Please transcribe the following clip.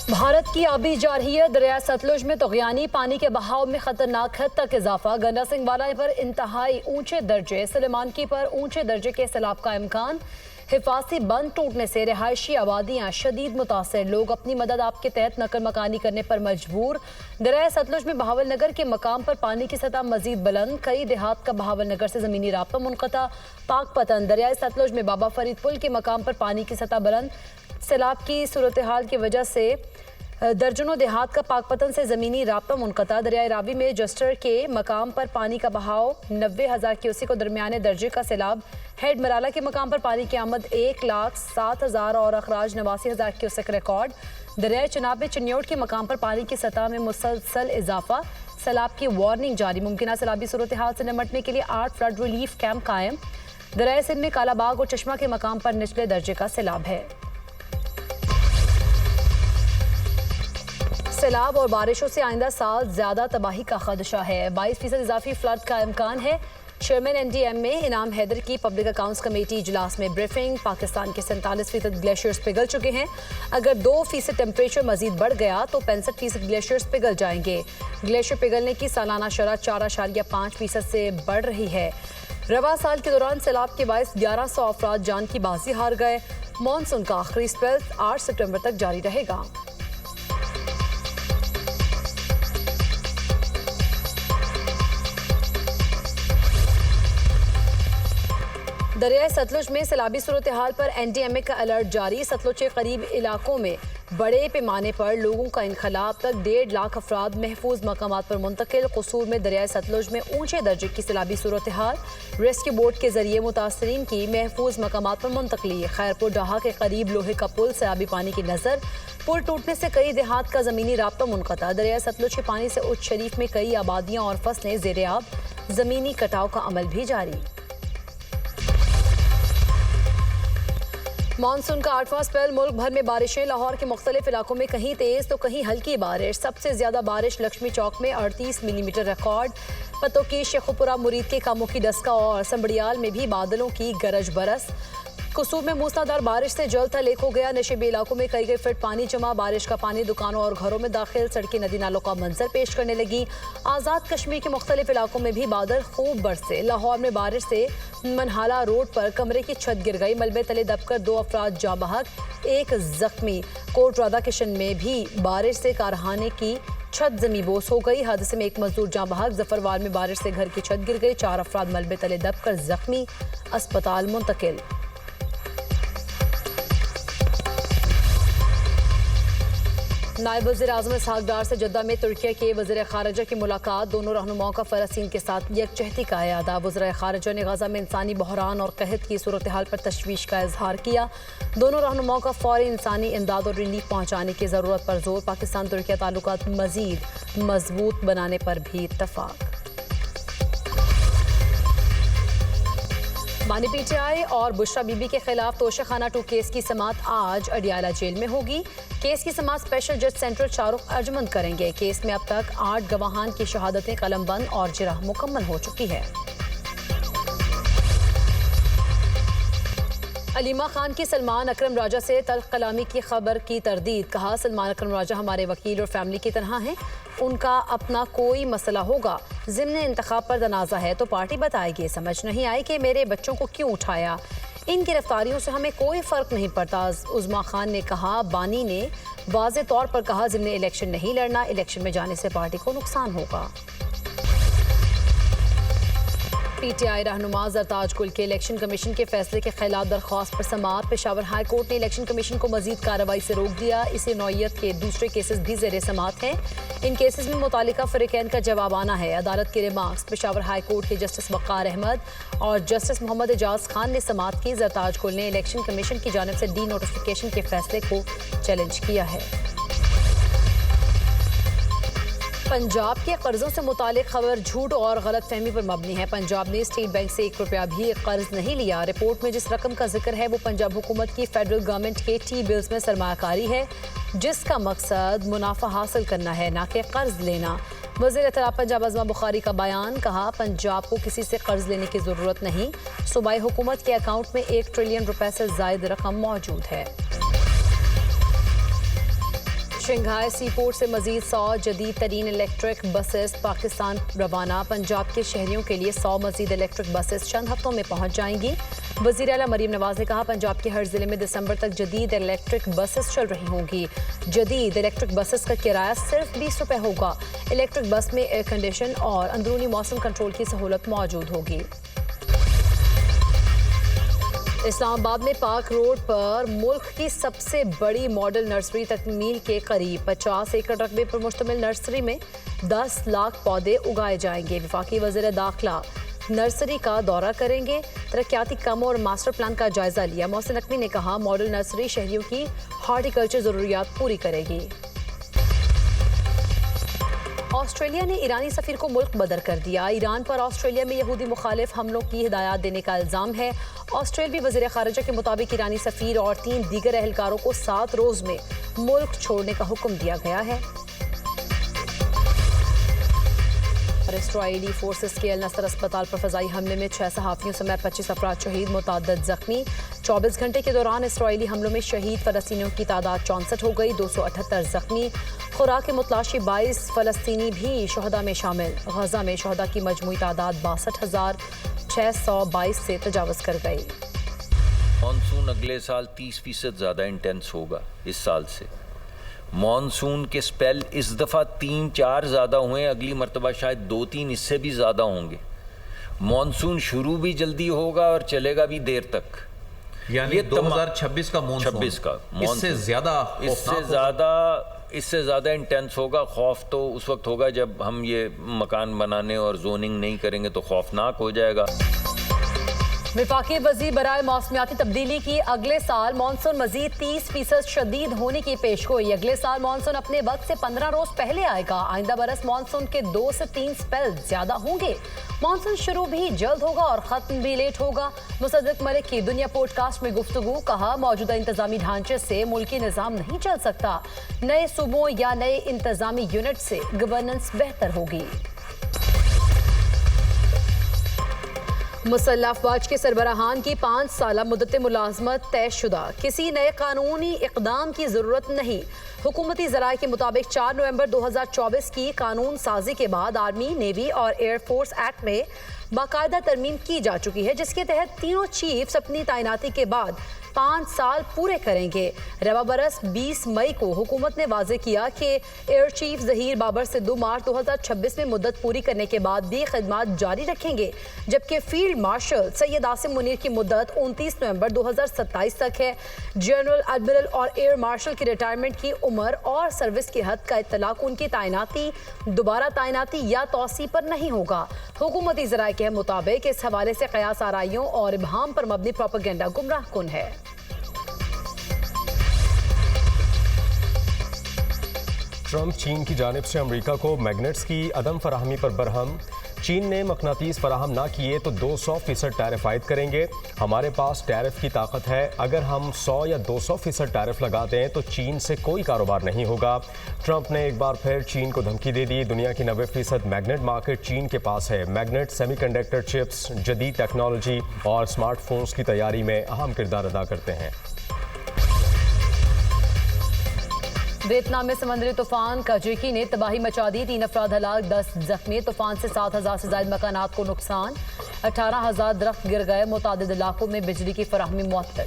भारत की आबी जारहियत दरिया सतलुज में तग़यानी, पानी के बहाव में खतरनाक हद तक इजाफा। गंडा सिंह वाला पर इंतहाई ऊंचे दर्जे, सुलेमानकी पर ऊंचे दर्जे के सैलाब का इम्कान। हिफाजती बंद टूटने से रिहायशी आबादियां शदीद मुतासर, लोग अपनी मदद आपके तहत नकल मकानी करने पर मजबूर। दरिया सतलुज में बहावल नगर के मकाम पर पानी की सतह मजीद बुलंद, कई देहात का बहावल नगर से जमीनी राब्ता मुनक़ता। पाकपतन दरिया सतलुज में बाबा फरीद पुल के मकाम पर पानी की सतह बुलंद। सैलाब की सूरत हाल की वजह से दर्जनों देहात का पाकपतन से ज़मीनी राब्ता मुनक़ता। दरियाए रावी में जस्टर के मकाम पर पानी का बहाव 90,000 क्यूसेक को दरमियाने दर्जे का सैलाब। हेड मराला के मकाम पर पानी की आमद 1,07,000 और अखराज 89,000 क्यूसेक रिकॉर्ड। दरियाए चनाब में चिन्योट के मकाम पर पानी की सतह में मुसलसल इजाफा। सैलाब की वार्निंग जारी, मुमकिन सैलाबी सूरत हाल से निमटने के लिए 8 फ्लड रिलीफ कैंप कायम। दरियाए सिंध में कालाबाग और चश्मा के मकाम पर निचले दर्जे का सैलाब है। सैलाब और बारिशों से आइंदा साल ज्यादा तबाही का खदशा है। 22% इजाफी फ्लड का इम्कान है। चेयरमैन NDM में इनाम हैदर की पब्लिक अकाउंट्स कमेटी इजलास में ब्रीफिंग। पाकिस्तान के 47% ग्लेशियर्स पिघल चुके हैं। अगर 2% टेम्परेचर मजीद बढ़ गया तो 65% ग्लेशियर्स पिघल जाएंगे। ग्लेशियर पिघलने की सालाना शरह 4.5% से बढ़ रही है। रवा साल के दौरान सैलाब के बायस 1100 अफराद जान की बाजी हार गए। मानसून का आखिरी स्पेल 8 सितंबर तक जारी रहेगा। दरियाए सतलुज में सैलाबी सूरत हाल पर NDMA का अलर्ट जारी। सतलुज के करीब इलाकों में बड़े पैमाने पर लोगों का इनखला। अब तक 1.5 लाख अफराद महफूज मकामात पर मुंतकिल। कसूर में दरियाए सतलुज में ऊंचे दर्जे की सैलाबी सूरत हाल। रेस्क्यू बोट के जरिए मुतासरीन की महफूज मकामात पर मुंतकली। खैरपुर डाहा के करीब लोहे का पुल, सैलाबी पानी की नजर। पुल टूटने से कई देहात का जमीनी राब्ता मुनक़ता। दरिया सतलुज के पानी से उच्च शरीफ में कई आबादियां और फसलें ज़ेर-ए-आब। जमीनी कटाव का अमल भी जारी। मानसून का 8वां स्पेल, मुल्क भर में बारिशें। लाहौर के मुख्तलिफ इलाकों में कहीं तेज तो कहीं हल्की बारिश। सबसे ज्यादा बारिश लक्ष्मी चौक में 38 मिलीमीटर रिकॉर्ड। पतोकी, शेखुपुरा, मुरीद के कामों की डस्का और संबड़ियाल में भी बादलों की गरज बरस। कसूर में मूसलाधार बारिश से जल थल हो गया। नशेबी इलाकों में कई फीट पानी जमा। बारिश का पानी दुकानों और घरों में दाखिल। सड़कें नदी नालों का मंजर पेश करने लगी। आज़ाद कश्मीर के मुख्तलिफ इलाकों में भी बादल खूब बरसे। लाहौर में बारिश से मनहाला रोड पर कमरे की छत गिर गई। मलबे तले दबकर 2 अफराद जाँ बहक, 1 जख्मी। कोट राधा किशन में भी बारिश से कारखाने की छत जमीबोस हो गई। हादसे में 1 मजदूर जाँ बहक। जफरवाल में बारिश से घर की छत गिर गई। 4 अफराद मलबे तले दबकर जख्मी, अस्पताल मुंतकिल। नायब वज़ीर आज़म इसहाक डार से जद्दा में तुर्किया के वज़ीर ख़ारिजा की मुलाकात। दोनों रहनुमाओं का फ़लस्तीन के साथ यकजहती का इरादा। वज़ीर ख़ारिजा ने गज़ा में इंसानी बहरान और कहत की सूरत हाल पर तशवीश का इजहार किया। दोनों रहनुमाओं का फ़ौरी इंसानी इमदाद और रिलीफ पहुँचाने की ज़रूरत पर जोर। पाकिस्तान तुर्किया ताल्लुकात मज़ीद मजबूत बनाने पर भी इत्तफ़ाक़। बानी PTI और बुशरा बीबी के खिलाफ तोशाखाना 2 केस की समाअत आज अडियाला जेल में होगी। केस की समाअत स्पेशल जज सेंट्रल शाहरुख अर्जमंद करेंगे। केस में अब तक 8 गवाहान की शहादतें कलमबंद और जिरह मुकम्मल हो चुकी है। अलीमा खान की सलमान अकरम राजा से तल्ख कलामी की खबर की तरदीद। कहा, सलमान अकरम राजा हमारे वकील और फैमिली की तरह हैं। उनका अपना कोई मसला होगा, ज़िम्न इंतखाब पर तनाज़ा है तो पार्टी बताएगी। समझ नहीं आई कि मेरे बच्चों को क्यों उठाया। इन गिरफ्तारियों से हमें कोई फ़र्क नहीं पड़ता। उज़मा खान ने कहा, बानी ने वाज़े तौर पर कहा, ज़िम्न इलेक्शन नहीं लड़ना। इलेक्शन में जाने से पार्टी को नुकसान होगा। PTI रहनुमा जरताज गुल के इलेक्शन कमीशन के फैसले के खिलाफ दरख्वास्त पर समाअत। पेशावर हाई कोर्ट ने इलेक्शन कमीशन को मजीद कार्रवाई से रोक दिया। इसी नौइयत के दूसरे केसेस भी ज़ेर समाअत हैं। इन केसेस में मुतालिका फ़रीक़ैन का जवाब आना है। अदालत के रिमार्क्स। पेशावर हाई कोर्ट के जस्टिस वक़ार अहमद और जस्टिस मोहम्मद एजाज खान ने समाअत की। जरताज गुल ने इलेक्शन कमीशन की जानिब से डी नोटिफिकेशन के फैसले को चैलेंज किया है। पंजाब के कर्जों से मुतालिक खबर झूठ और गलत फहमी पर मबनी है। पंजाब ने स्टेट बैंक से 1 रुपया भी कर्ज नहीं लिया। रिपोर्ट में जिस रकम का जिक्र है वो पंजाब हुकूमत की फेडरल गवर्नमेंट के T-बिल्स में सरमायाकारी है, जिसका मकसद मुनाफा हासिल करना है, ना कि कर्ज लेना। वज़ीर इत्तलाअ पंजाब अज़मा बुखारी का बयान। कहा, पंजाब को किसी से कर्ज लेने की ज़रूरत नहीं। सूबाई हुकूमत के अकाउंट में 1 ट्रिलियन रुपए से ज़ायद रकम मौजूद है। शंघाई सी पोर्ट से मजीद 100 जदीद तरीन इलेक्ट्रिक बसेस पाकिस्तान रवाना। पंजाब के शहरियों के लिए 100 मजीद इलेक्ट्रिक बसेस चंद हफ्तों में पहुंच जाएंगी। वज़ीर आला मरीम नवाज ने कहा, पंजाब के हर जिले में दिसंबर तक जदीद इलेक्ट्रिक बसेस चल रही होंगी। जदीद इलेक्ट्रिक बसेस का किराया सिर्फ 20 रुपये होगा। इलेक्ट्रिक बस में एयर कंडीशन और अंदरूनी मौसम कंट्रोल की सहूलत मौजूद होगी। इस्लामाबाद में पार्क रोड पर मुल्क की सबसे बड़ी मॉडल नर्सरी तकमील के करीब 50 एकड़ रकबे पर मुश्तमिल नर्सरी में 10 लाख पौधे उगाए जाएंगे। वफाकी वज़ीर दाखिला नर्सरी का दौरा करेंगे। तरक्याती कामों और मास्टर प्लान का जायजा लिया। मोहसिन नकवी ने कहा, मॉडल नर्सरी शहरियों की हॉर्टिकल्चर जरूरियात पूरी करेगी। ऑस्ट्रेलिया ने ईरानी सफीर को मुल्क बदर कर दिया। ईरान पर ऑस्ट्रेलिया में यहूदी मुखालिफ हमलों की हिदायत देने का इल्जाम है। ऑस्ट्रेलियाई वज़ीर ख़ारिजा के मुताबिक ईरानी सफीर और 3 दीगर अहलकारों को 7 रोज में मुल्क छोड़ने का हुक्म दिया गया है। इसराइली फोर्सेस के अल नसर अस्पताल पर फजाई हमले में 6 सहाफ़ियों समेत 25 अफराद शहीद, मुतअद्दिद जख्मी। 24 घंटे के दौरान इसराइली हमलों में शहीद फ़लस्तीनियों की तादाद 64 हो गई, 278 जख्मी। खुराक मुतलाशी 22 फ़लस्तीनी भी शहदा में शामिल। गजा में शहदा की मजमूई तादाद 62,622 से तजावज़ कर गई। मानसून अगले साल 30% ज़्यादा इंटेंस होगा इस साल से। मानसून के स्पेल इस दफ़ा 3-4 ज़्यादा हुए, अगली मरतबा शायद 2-3 इससे भी ज़्यादा होंगे। मानसून शुरू भी जल्दी होगा और चलेगा भी देर तक। यानी 2026 का मानसून इससे ज़्यादा इंटेंस होगा। खौफ तो उस वक्त होगा जब हम ये मकान बनाने और जोनिंग नहीं करेंगे तो खौफनाक हो जाएगा। वफाकी वज़ीर बराए मौसमियाती तब्दीली की अगले साल मानसून मजीद 30% शदीद होने की पेशगोई। अगले साल मानसून अपने वक्त से 15 रोज पहले आएगा। आइंदा बरस मानसून के 2 से 3 स्पेल ज्यादा होंगे। मानसून शुरू भी जल्द होगा और खत्म भी लेट होगा। मुसद्दिक मलिक की दुनिया पॉडकास्ट में गुफ्तगू। कहा, मौजूदा इंतजामी ढांचे से मुल्की निज़ाम नहीं चल सकता। नए सूबों या नए इंतजामी यूनिट से गवर्नेंस बेहतर होगी। मुसल्लह अफवाज के सरबराहान की 5 साला मुद्दत मुलाजमत तयशुदा। किसी नए कानूनी इक़दाम की ज़रूरत नहीं। हुकूमती ज़राए के मुताबिक 4 नवंबर 2024 की कानून साजी के बाद आर्मी, नेवी और एयरफोर्स एक्ट में बाकायदा तरमीम की जा चुकी है, जिसके तहत तीनों चीफ्स अपनी तैनाती के बाद 5 साल पूरे करेंगे। रवा बरस 20 मई को हुकूमत ने वाज़े किया कि एयर चीफ ज़हीर बाबर सिद्धू मार्च 2026 में मुद्दत पूरी करने के बाद भी खिदमत जारी रखेंगे, जबकि फील्ड मार्शल सैयद आसिम मुनीर की मुद्दत 29 नवंबर 2027 तक है। जनरल, एडमिरल और एयर मार्शल की रिटायरमेंट की उम्र और सर्विस की हद का इत्तलाक उनकी तैनाती, दोबारा तैनाती या तौसी पर नहीं होगा। हुकूमती ज़राए के मुताबिक इस हवाले से कयास आराइयों और इबहाम पर मबनी प्रोपेगेंडा गुमराह कुन है। ट्रंप चीन की जानिब से अमेरिका को मैग्नेट्स की अदम फराहमी पर बरहम। चीन ने मकनातीस फराहम ना किए तो 200% टैरिफ आयद करेंगे। हमारे पास टैरिफ की ताकत है। अगर हम 100 या 200% टैरिफ लगा दें तो चीन से कोई कारोबार नहीं होगा। ट्रंप ने एक बार फिर चीन को धमकी दे दी। दुनिया की 90% मैग्नेट मार्केट चीन के पास है। मैग्नेट सेमीकंडक्टर चिप्स, जदीद टेक्नोलॉजी और स्मार्टफोन्स की तैयारी में अहम किरदार अदा करते हैं। वियतनाम में समुद्री तूफान काजिकी ने तबाही मचा दी। 3 अफराद हलाक, 10 जख्मी। तूफान से 7,000 से ज्यादा मकानात को नुकसान। 18,000 दरख्त गिर गए। मुतादिद इलाकों में बिजली की फराहमी मुअत्तल।